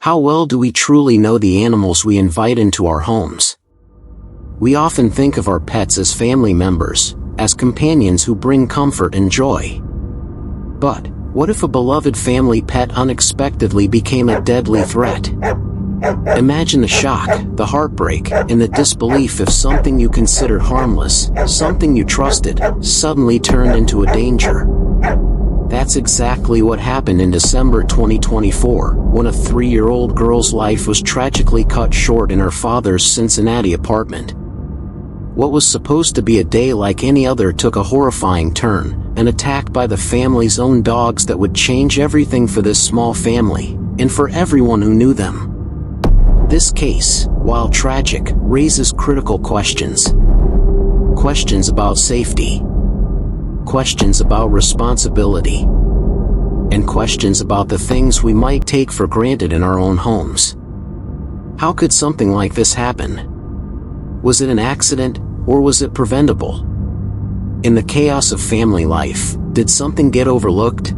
How well do we truly know the animals we invite into our homes? We often think of our pets as family members, as companions who bring comfort and joy. But what if a beloved family pet unexpectedly became a deadly threat? Imagine the shock, the heartbreak, and the disbelief if something you considered harmless, something you trusted, suddenly turned into a danger. That's exactly what happened in December 2024, when a 3-year-old girl's life was tragically cut short in her father's Cincinnati apartment. What was supposed to be a day like any other took a horrifying turn, an attack by the family's own dogs that would change everything for this small family, and for everyone who knew them. This case, while tragic, raises critical questions. Questions about safety. Questions about responsibility. And questions about the things we might take for granted in our own homes. How could something like this happen? Was it an accident, or was it preventable? In the chaos of family life, did something get overlooked?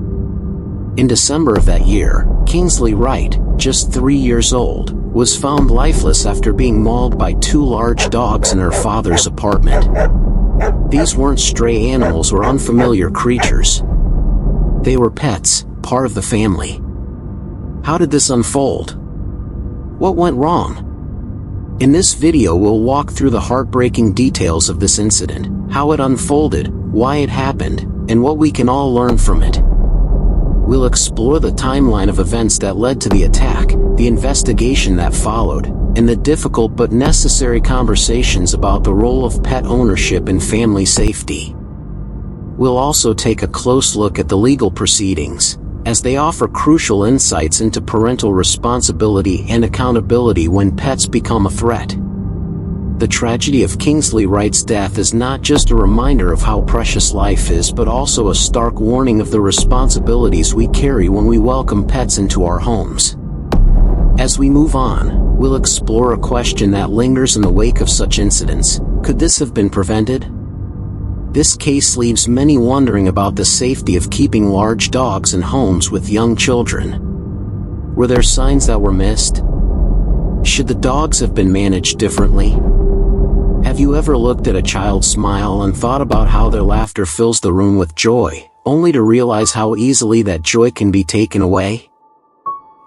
In December of that year, Kingsley Wright, just 3 years old, was found lifeless after being mauled by 2 large dogs in her father's apartment. These weren't stray animals or unfamiliar creatures. They were pets, part of the family. How did this unfold? What went wrong? In this video we'll walk through the heartbreaking details of this incident, how it unfolded, why it happened, and what we can all learn from it. We'll explore the timeline of events that led to the attack, the investigation that followed, and the difficult but necessary conversations about the role of pet ownership in family safety. We'll also take a close look at the legal proceedings, as they offer crucial insights into parental responsibility and accountability when pets become a threat. The tragedy of Kingsley Wright's death is not just a reminder of how precious life is, but also a stark warning of the responsibilities we carry when we welcome pets into our homes. As we move on, we'll explore a question that lingers in the wake of such incidents. Could this have been prevented? This case leaves many wondering about the safety of keeping large dogs in homes with young children. Were there signs that were missed? Should the dogs have been managed differently? Have you ever looked at a child's smile and thought about how their laughter fills the room with joy, only to realize how easily that joy can be taken away?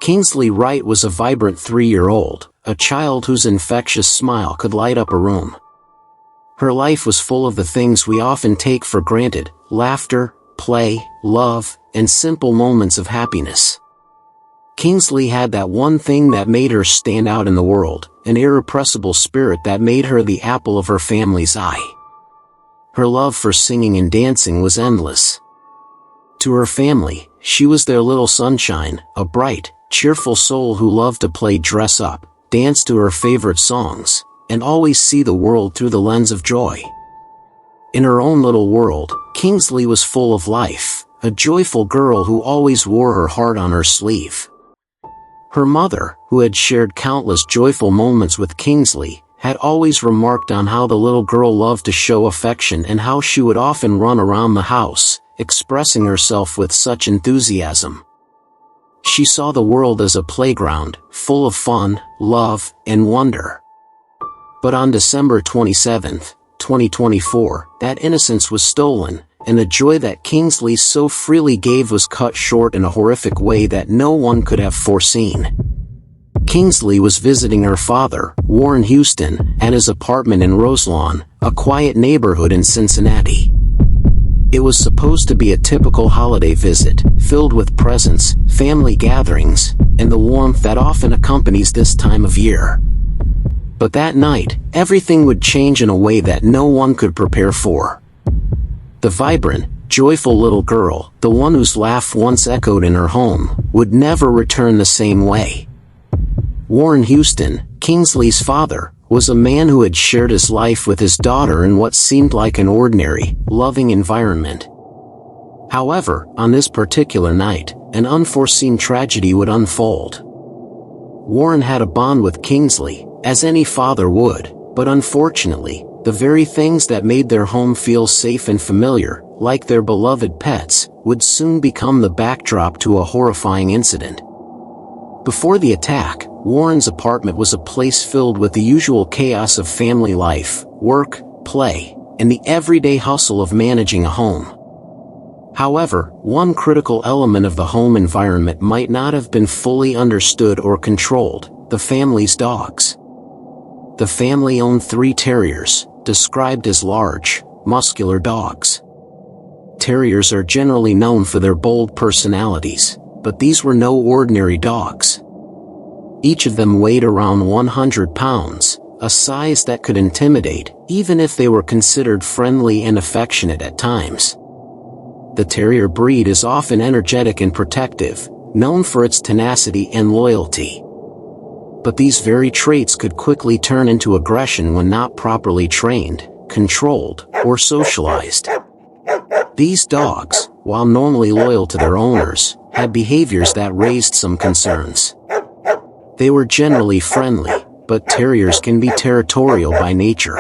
Kingsley Wright was a vibrant 3-year-old, a child whose infectious smile could light up a room. Her life was full of the things we often take for granted: laughter, play, love, and simple moments of happiness. Kingsley had that one thing that made her stand out in the world, an irrepressible spirit that made her the apple of her family's eye. Her love for singing and dancing was endless. To her family, she was their little sunshine, a bright, cheerful soul who loved to play dress up, dance to her favorite songs, and always see the world through the lens of joy. In her own little world, Kingsley was full of life, a joyful girl who always wore her heart on her sleeve. Her mother, who had shared countless joyful moments with Kingsley, had always remarked on how the little girl loved to show affection and how she would often run around the house, expressing herself with such enthusiasm. She saw the world as a playground, full of fun, love, and wonder. But on December 27, 2024, that innocence was stolen, and the joy that Kingsley so freely gave was cut short in a horrific way that no one could have foreseen. Kingsley was visiting her father, Warren Houston, at his apartment in Roselawn, a quiet neighborhood in Cincinnati. It was supposed to be a typical holiday visit, filled with presents, family gatherings, and the warmth that often accompanies this time of year. But that night, everything would change in a way that no one could prepare for. The vibrant, joyful little girl, the one whose laugh once echoed in her home, would never return the same way. Warren Houston, Kingsley's father, was a man who had shared his life with his daughter in what seemed like an ordinary, loving environment. However, on this particular night, an unforeseen tragedy would unfold. Warren had a bond with Kingsley, as any father would, but unfortunately, the very things that made their home feel safe and familiar, like their beloved pets, would soon become the backdrop to a horrifying incident. Before the attack, Warren's apartment was a place filled with the usual chaos of family life, work, play, and the everyday hustle of managing a home. However, one critical element of the home environment might not have been fully understood or controlled: the family's dogs. The family owned 3 terriers, described as large, muscular dogs. Terriers are generally known for their bold personalities, but these were no ordinary dogs. Each of them weighed around 100 pounds, a size that could intimidate, even if they were considered friendly and affectionate at times. The terrier breed is often energetic and protective, known for its tenacity and loyalty. But these very traits could quickly turn into aggression when not properly trained, controlled, or socialized. These dogs, while normally loyal to their owners, had behaviors that raised some concerns. They were generally friendly, but terriers can be territorial by nature.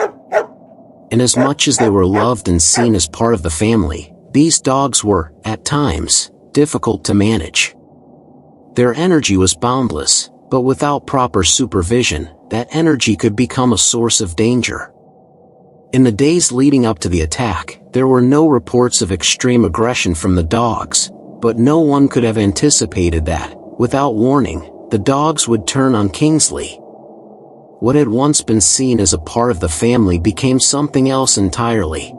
And as much as they were loved and seen as part of the family, these dogs were, at times, difficult to manage. Their energy was boundless, but without proper supervision, that energy could become a source of danger. In the days leading up to the attack, there were no reports of extreme aggression from the dogs, but no one could have anticipated that, without warning, the dogs would turn on Kingsley. What had once been seen as a part of the family became something else entirely.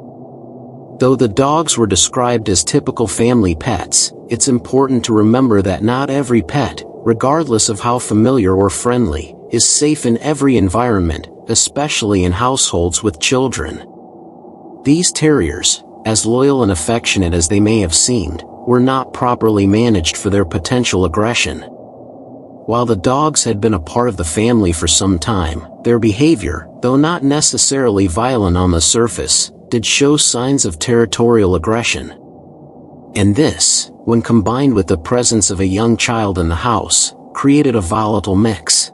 Though the dogs were described as typical family pets, it's important to remember that not every pet, regardless of how familiar or friendly, is safe in every environment, especially in households with children. These terriers, as loyal and affectionate as they may have seemed, were not properly managed for their potential aggression. While the dogs had been a part of the family for some time, their behavior, though not necessarily violent on the surface, did show signs of territorial aggression. And this, when combined with the presence of a young child in the house, created a volatile mix.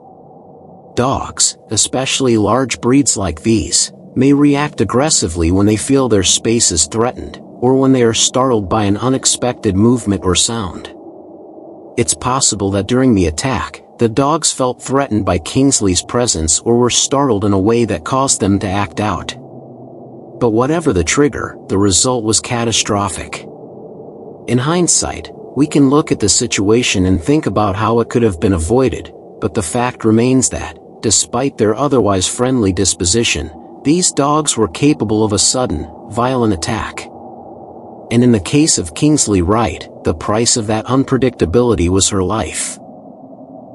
Dogs, especially large breeds like these, may react aggressively when they feel their space is threatened, or when they are startled by an unexpected movement or sound. It's possible that during the attack, the dogs felt threatened by Kingsley's presence or were startled in a way that caused them to act out. But whatever the trigger, the result was catastrophic. In hindsight, we can look at the situation and think about how it could have been avoided, but the fact remains that, despite their otherwise friendly disposition, these dogs were capable of a sudden, violent attack. And in the case of Kingsley Wright, the price of that unpredictability was her life.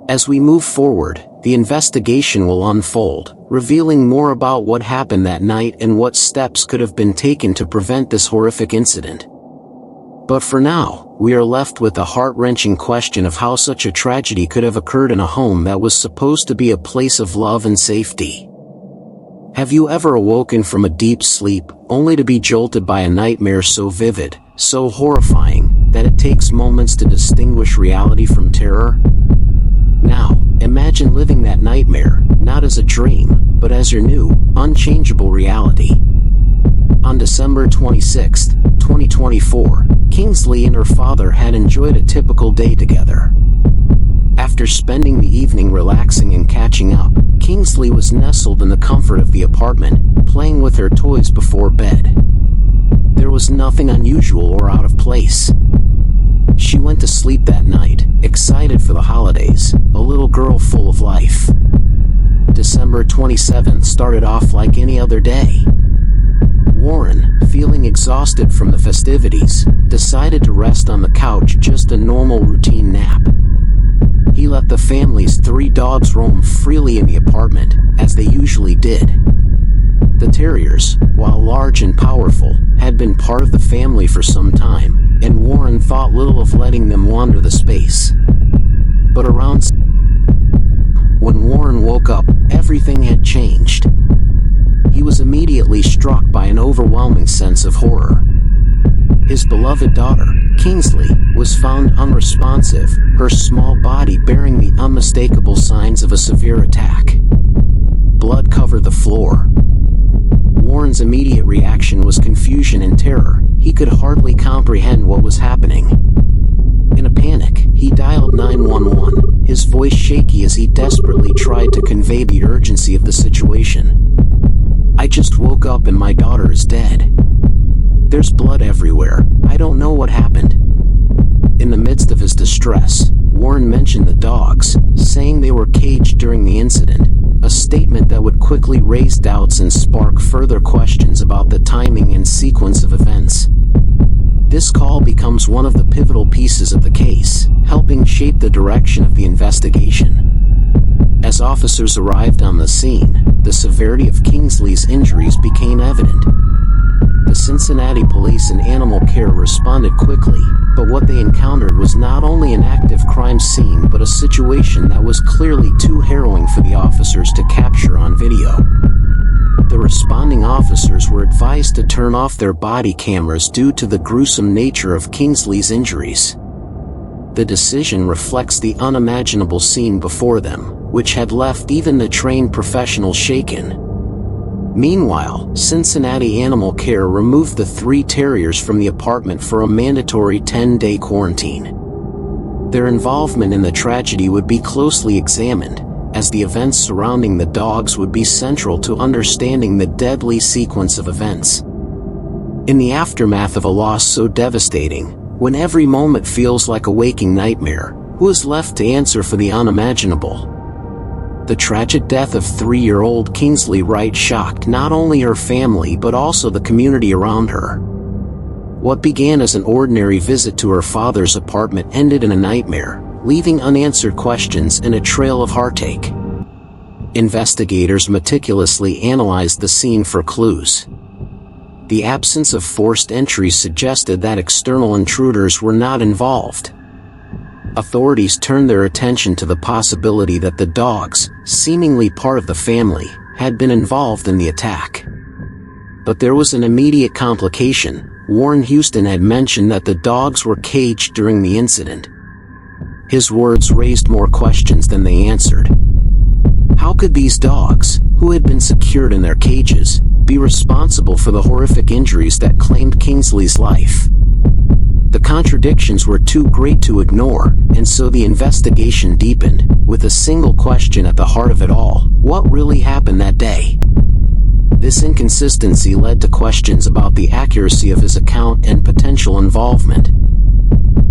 As we move forward, the investigation will unfold, revealing more about what happened that night and what steps could have been taken to prevent this horrific incident. But for now, we are left with the heart-wrenching question of how such a tragedy could have occurred in a home that was supposed to be a place of love and safety. Have you ever awoken from a deep sleep, only to be jolted by a nightmare so vivid, so horrifying, that it takes moments to distinguish reality from terror? Now, imagine living that nightmare, not as a dream, but as your new, unchangeable reality. On December 26, 2024, Kingsley and her father had enjoyed a typical day together. After spending the evening relaxing and catching up, Kingsley was nestled in the comfort of the apartment, playing with her toys before bed. There was nothing unusual or out of place. She went to sleep that night, excited for the holidays, a little girl full of life. December 27th started off like any other day. Warren, feeling exhausted from the festivities, decided to rest on the couch, just a normal routine nap. He let the family's 3 dogs roam freely in the apartment, as they usually did. The terriers, while large and powerful, had been part of the family for some time, and Warren thought little of letting them wander the space. But around when Warren woke up, everything had changed. He was immediately struck by an overwhelming sense of horror. His beloved daughter, Kingsley, was found unresponsive, her small body bearing the unmistakable signs of a severe attack. Blood covered the floor. Warren's immediate reaction was confusion and terror. He could hardly comprehend what was happening. In a panic, he dialed 911, his voice shaky as he desperately tried to convey the urgency of the situation. "I just woke up and my daughter is dead. There's blood everywhere. I don't know what happened." In the midst of his distress, Warren mentioned the dogs, saying they were caged during the incident, a statement that would quickly raise doubts and spark further questions about the timing and sequence of events. This call becomes one of the pivotal pieces of the case, helping shape the direction of the investigation. As officers arrived on the scene, the severity of Kingsley's injuries became evident. The Cincinnati police and animal care responded quickly, but what they encountered was not only an active crime scene but a situation that was clearly too harrowing for the officers to capture on video. The responding officers were advised to turn off their body cameras due to the gruesome nature of Kingsley's injuries. The decision reflects the unimaginable scene before them, which had left even the trained professionals shaken. Meanwhile, Cincinnati Animal Care removed the 3 terriers from the apartment for a mandatory 10-day quarantine. Their involvement in the tragedy would be closely examined, as the events surrounding the dogs would be central to understanding the deadly sequence of events. In the aftermath of a loss so devastating, when every moment feels like a waking nightmare, who is left to answer for the unimaginable? The tragic death of 3-year-old Kingsley Wright shocked not only her family but also the community around her. What began as an ordinary visit to her father's apartment ended in a nightmare, leaving unanswered questions and a trail of heartache. Investigators meticulously analyzed the scene for clues. The absence of forced entry suggested that external intruders were not involved. Authorities turned their attention to the possibility that the dogs, seemingly part of the family, had been involved in the attack. But there was an immediate complication. Warren Houston had mentioned that the dogs were caged during the incident. His words raised more questions than they answered. How could these dogs, who had been secured in their cages, be responsible for the horrific injuries that claimed Kingsley's life? The contradictions were too great to ignore, and so the investigation deepened, with a single question at the heart of it all: what really happened that day? This inconsistency led to questions about the accuracy of his account and potential involvement.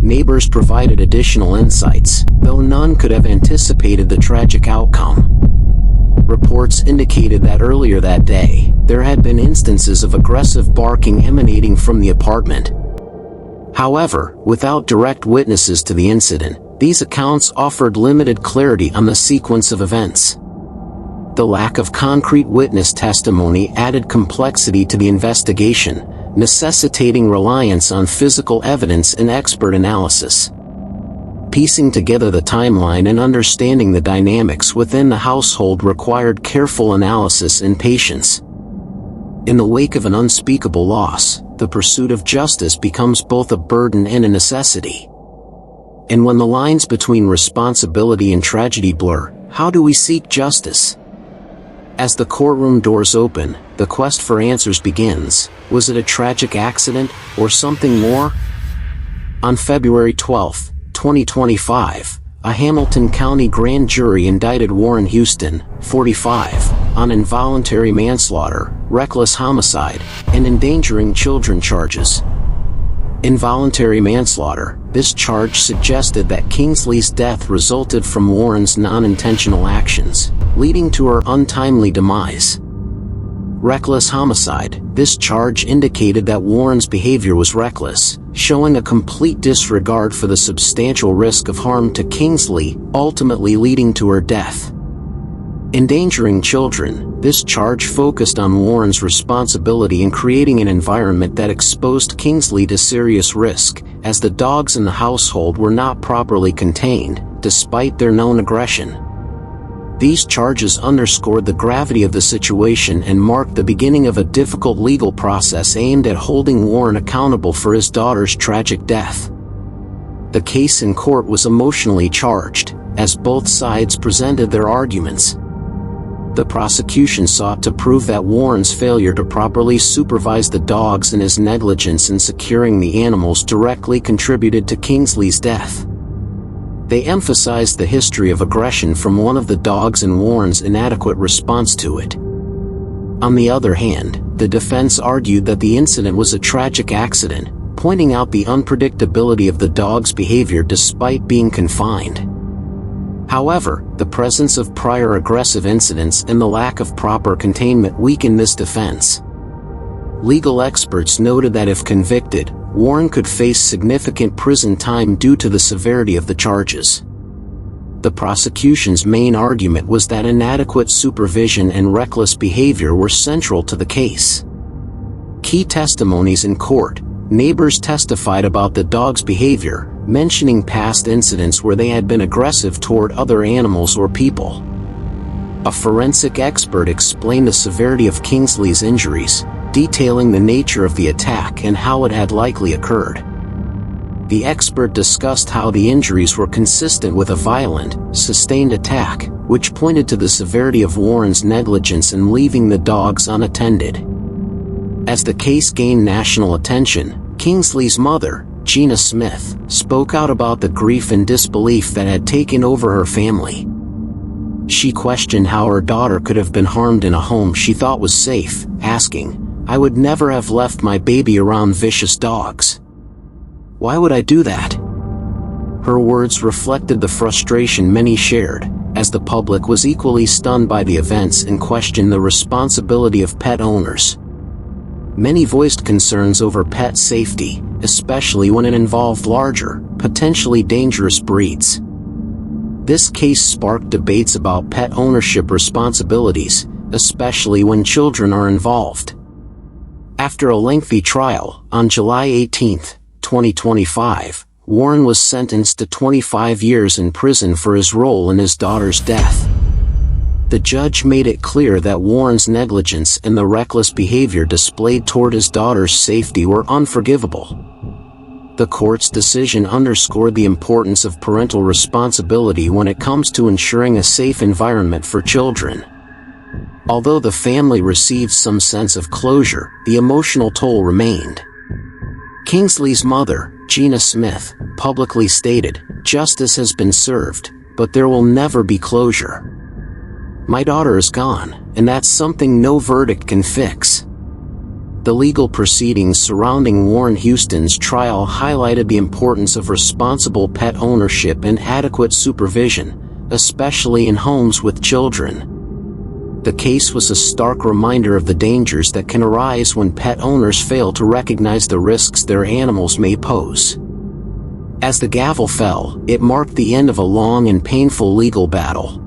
Neighbors provided additional insights, though none could have anticipated the tragic outcome. Reports indicated that earlier that day, there had been instances of aggressive barking emanating from the apartment. However, without direct witnesses to the incident, these accounts offered limited clarity on the sequence of events. The lack of concrete witness testimony added complexity to the investigation, necessitating reliance on physical evidence and expert analysis. Piecing together the timeline and understanding the dynamics within the household required careful analysis and patience. In the wake of an unspeakable loss, the pursuit of justice becomes both a burden and a necessity. And when the lines between responsibility and tragedy blur, how do we seek justice? As the courtroom doors open, the quest for answers begins. Was it a tragic accident, or something more? On February 12, 2025, a Hamilton County grand jury indicted Warren Houston, 45, on involuntary manslaughter, reckless homicide, and endangering children charges. Involuntary manslaughter. This charge suggested that Kingsley's death resulted from Warren's non-intentional actions, leading to her untimely demise. Reckless homicide. This charge indicated that Warren's behavior was reckless, showing a complete disregard for the substantial risk of harm to Kingsley, ultimately leading to her death. Endangering children. This charge focused on Warren's responsibility in creating an environment that exposed Kingsley to serious risk, as the dogs in the household were not properly contained, despite their known aggression. These charges underscored the gravity of the situation and marked the beginning of a difficult legal process aimed at holding Warren accountable for his daughter's tragic death. The case in court was emotionally charged, as both sides presented their arguments. The prosecution sought to prove that Warren's failure to properly supervise the dogs and his negligence in securing the animals directly contributed to Kingsley's death. They emphasized the history of aggression from one of the dogs and Warren's inadequate response to it. On the other hand, the defense argued that the incident was a tragic accident, pointing out the unpredictability of the dog's behavior despite being confined. However, the presence of prior aggressive incidents and the lack of proper containment weakened this defense. Legal experts noted that if convicted, Warren could face significant prison time due to the severity of the charges. The prosecution's main argument was that inadequate supervision and reckless behavior were central to the case. Key testimonies in court: neighbors testified about the dog's behavior, mentioning past incidents where they had been aggressive toward other animals or people. A forensic expert explained the severity of Kingsley's injuries, detailing the nature of the attack and how it had likely occurred. The expert discussed how the injuries were consistent with a violent, sustained attack, which pointed to the severity of Warren's negligence in leaving the dogs unattended. As the case gained national attention, Kingsley's mother, Gina Smith, spoke out about the grief and disbelief that had taken over her family. She questioned how her daughter could have been harmed in a home she thought was safe, asking, "I would never have left my baby around vicious dogs. Why would I do that?" Her words reflected the frustration many shared, as the public was equally stunned by the events and questioned the responsibility of pet owners. Many voiced concerns over pet safety, especially when it involved larger, potentially dangerous breeds. This case sparked debates about pet ownership responsibilities, especially when children are involved. After a lengthy trial, on July 18, 2025, Warren was sentenced to 25 years in prison for his role in his daughter's death. The judge made it clear that Warren's negligence and the reckless behavior displayed toward his daughter's safety were unforgivable. The court's decision underscored the importance of parental responsibility when it comes to ensuring a safe environment for children. Although the family received some sense of closure, the emotional toll remained. Kingsley's mother, Gina Smith, publicly stated, "Justice has been served, but there will never be closure. My daughter is gone, and that's something no verdict can fix." The legal proceedings surrounding Warren Houston's trial highlighted the importance of responsible pet ownership and adequate supervision, especially in homes with children. The case was a stark reminder of the dangers that can arise when pet owners fail to recognize the risks their animals may pose. As the gavel fell, it marked the end of a long and painful legal battle.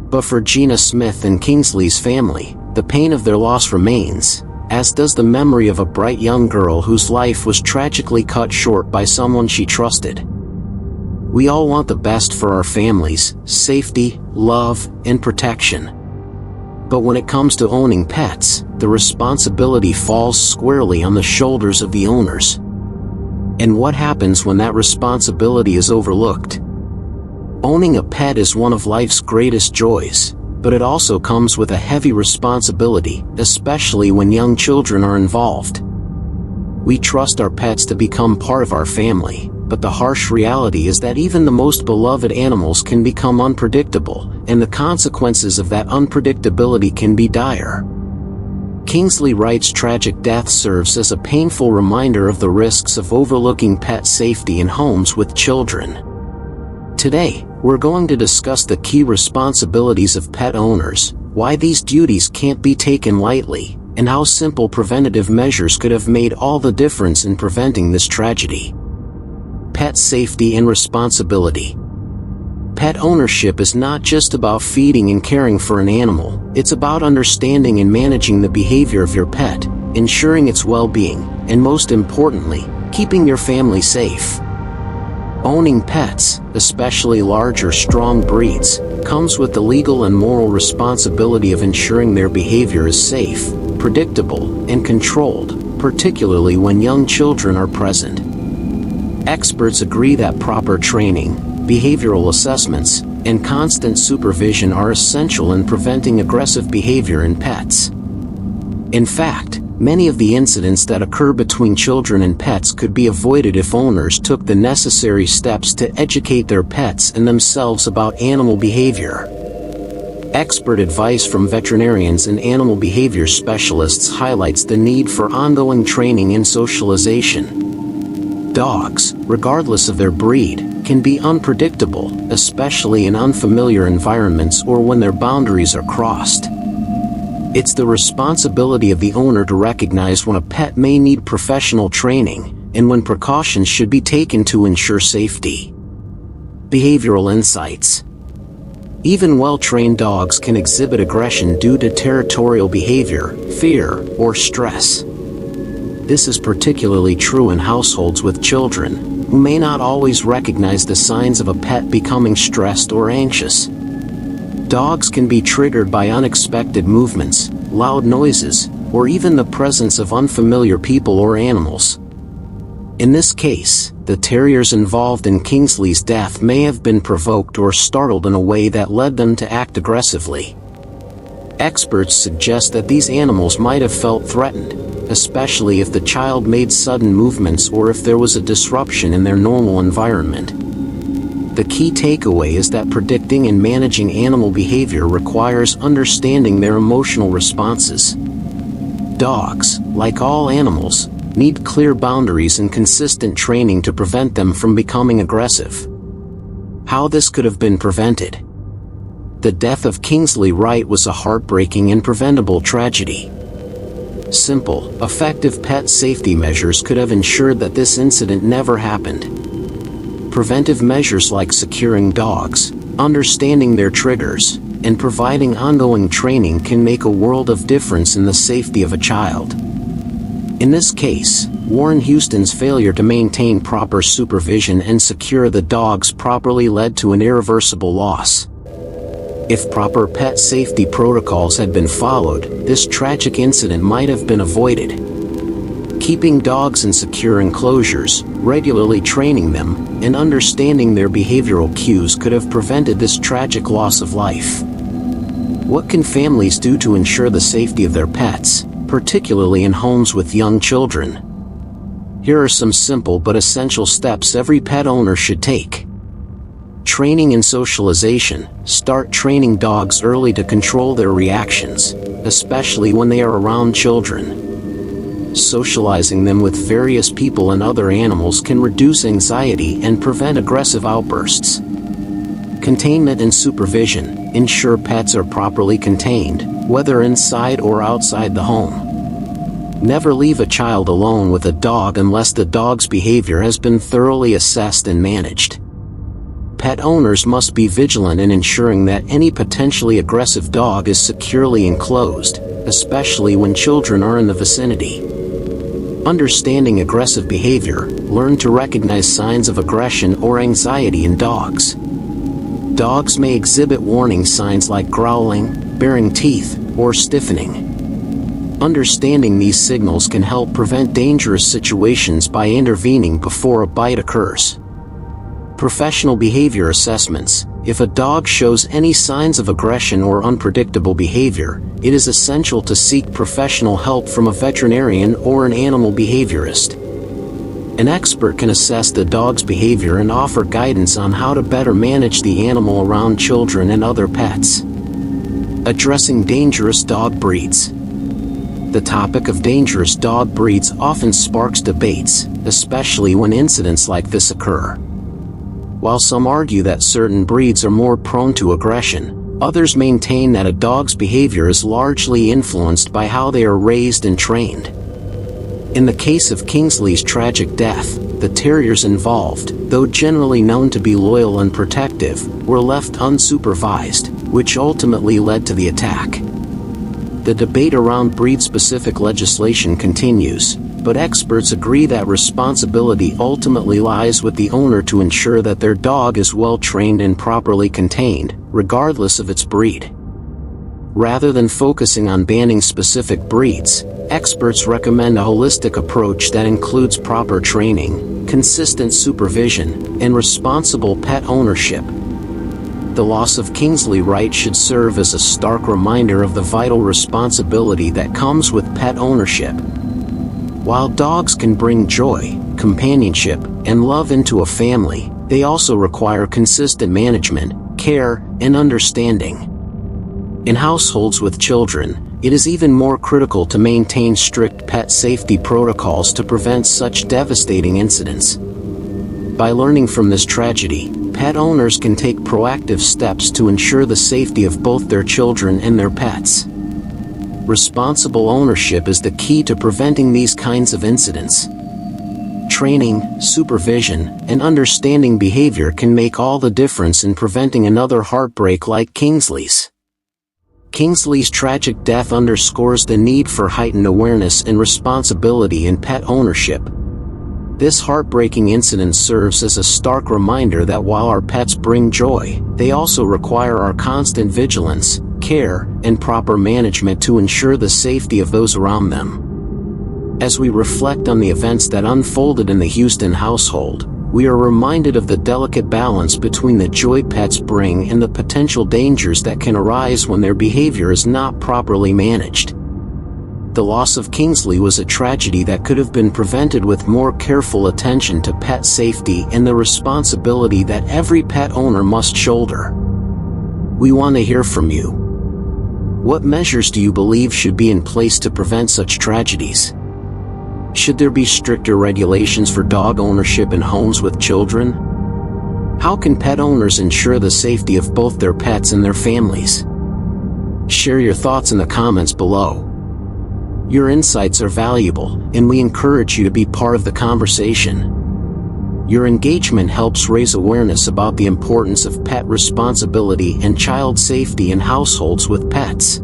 But for Gina Smith and Kingsley's family, the pain of their loss remains, as does the memory of a bright young girl whose life was tragically cut short by someone she trusted. We all want the best for our families: safety, love, and protection. But when it comes to owning pets, the responsibility falls squarely on the shoulders of the owners. And what happens when that responsibility is overlooked? Owning a pet is one of life's greatest joys, but it also comes with a heavy responsibility, especially when young children are involved. We trust our pets to become part of our family, but the harsh reality is that even the most beloved animals can become unpredictable, and the consequences of that unpredictability can be dire. Kingsley Wright's tragic death serves as a painful reminder of the risks of overlooking pet safety in homes with children. Today, we're going to discuss the key responsibilities of pet owners, why these duties can't be taken lightly, and how simple preventative measures could have made all the difference in preventing this tragedy. Pet safety and responsibility. Pet ownership is not just about feeding and caring for an animal, it's about understanding and managing the behavior of your pet, ensuring its well-being, and most importantly, keeping your family safe. Owning pets, especially large or strong breeds, comes with the legal and moral responsibility of ensuring their behavior is safe, predictable, and controlled, particularly when young children are present. Experts agree that proper training, behavioral assessments, and constant supervision are essential in preventing aggressive behavior in pets. In fact, many of the incidents that occur between children and pets could be avoided if owners took the necessary steps to educate their pets and themselves about animal behavior. Expert advice from veterinarians and animal behavior specialists highlights the need for ongoing training and socialization. Dogs, regardless of their breed, can be unpredictable, especially in unfamiliar environments or when their boundaries are crossed. It's the responsibility of the owner to recognize when a pet may need professional training, and when precautions should be taken to ensure safety. Behavioral insights. Even well-trained dogs can exhibit aggression due to territorial behavior, fear, or stress. This is particularly true in households with children, who may not always recognize the signs of a pet becoming stressed or anxious. Dogs can be triggered by unexpected movements, loud noises, or even the presence of unfamiliar people or animals. In this case, the terriers involved in Kingsley's death may have been provoked or startled in a way that led them to act aggressively. Experts suggest that these animals might have felt threatened, especially if the child made sudden movements or if there was a disruption in their normal environment. The key takeaway is that predicting and managing animal behavior requires understanding their emotional responses. Dogs, like all animals, need clear boundaries and consistent training to prevent them from becoming aggressive. How this could have been prevented. The death of Kingsley Wright was a heartbreaking and preventable tragedy. Simple, effective pet safety measures could have ensured that this incident never happened. Preventive measures like securing dogs, understanding their triggers, and providing ongoing training can make a world of difference in the safety of a child. In this case, Warren Houston's failure to maintain proper supervision and secure the dogs properly led to an irreversible loss. If proper pet safety protocols had been followed, this tragic incident might have been avoided. Keeping dogs in secure enclosures, regularly training them, and understanding their behavioral cues could have prevented this tragic loss of life. What can families do to ensure the safety of their pets, particularly in homes with young children? Here are some simple but essential steps every pet owner should take. Training and socialization. Start training dogs early to control their reactions, especially when they are around children. Socializing them with various people and other animals can reduce anxiety and prevent aggressive outbursts. Containment and supervision. Ensure pets are properly contained, whether inside or outside the home. Never leave a child alone with a dog unless the dog's behavior has been thoroughly assessed and managed. Pet owners must be vigilant in ensuring that any potentially aggressive dog is securely enclosed, especially when children are in the vicinity. Understanding aggressive behavior. Learn to recognize signs of aggression or anxiety in dogs. Dogs may exhibit warning signs like growling, baring teeth, or stiffening. Understanding these signals can help prevent dangerous situations by intervening before a bite occurs. Professional behavior assessments. If a dog shows any signs of aggression or unpredictable behavior, it is essential to seek professional help from a veterinarian or an animal behaviorist. An expert can assess the dog's behavior and offer guidance on how to better manage the animal around children and other pets. Addressing dangerous dog breeds. The topic of dangerous dog breeds often sparks debates, especially when incidents like this occur. While some argue that certain breeds are more prone to aggression, others maintain that a dog's behavior is largely influenced by how they are raised and trained. In the case of Kingsley's tragic death, the terriers involved, though generally known to be loyal and protective, were left unsupervised, which ultimately led to the attack. The debate around breed-specific legislation continues, but experts agree that responsibility ultimately lies with the owner to ensure that their dog is well trained and properly contained, regardless of its breed. Rather than focusing on banning specific breeds, experts recommend a holistic approach that includes proper training, consistent supervision, and responsible pet ownership. The loss of Kingsley Wright should serve as a stark reminder of the vital responsibility that comes with pet ownership. While dogs can bring joy, companionship, and love into a family, they also require consistent management, care, and understanding. In households with children, it is even more critical to maintain strict pet safety protocols to prevent such devastating incidents. By learning from this tragedy, pet owners can take proactive steps to ensure the safety of both their children and their pets. Responsible ownership is the key to preventing these kinds of incidents. Training, supervision, and understanding behavior can make all the difference in preventing another heartbreak like Kingsley's. Kingsley's tragic death underscores the need for heightened awareness and responsibility in pet ownership. This heartbreaking incident serves as a stark reminder that while our pets bring joy, they also require our constant vigilance, care, and proper management to ensure the safety of those around them. As we reflect on the events that unfolded in the Houston household, we are reminded of the delicate balance between the joy pets bring and the potential dangers that can arise when their behavior is not properly managed. The loss of Kingsley was a tragedy that could have been prevented with more careful attention to pet safety and the responsibility that every pet owner must shoulder. We want to hear from you. What measures do you believe should be in place to prevent such tragedies? Should there be stricter regulations for dog ownership in homes with children? How can pet owners ensure the safety of both their pets and their families? Share your thoughts in the comments below. Your insights are valuable, and we encourage you to be part of the conversation. Your engagement helps raise awareness about the importance of pet responsibility and child safety in households with pets.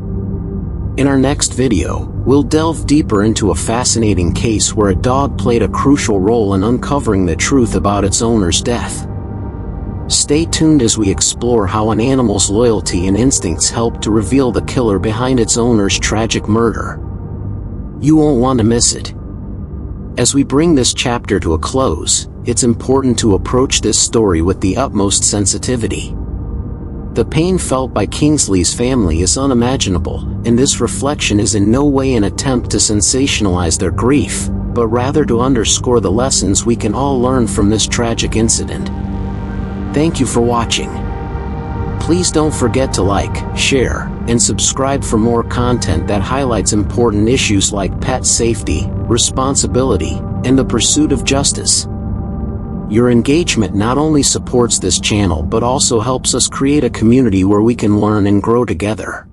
In our next video, we'll delve deeper into a fascinating case where a dog played a crucial role in uncovering the truth about its owner's death. Stay tuned as we explore how an animal's loyalty and instincts helped to reveal the killer behind its owner's tragic murder. You won't want to miss it. As we bring this chapter to a close, it's important to approach this story with the utmost sensitivity. The pain felt by Kingsley's family is unimaginable, and this reflection is in no way an attempt to sensationalize their grief, but rather to underscore the lessons we can all learn from this tragic incident. Thank you for watching. Please don't forget to like, share, and subscribe for more content that highlights important issues like pet safety, responsibility, and the pursuit of justice. Your engagement not only supports this channel but also helps us create a community where we can learn and grow together.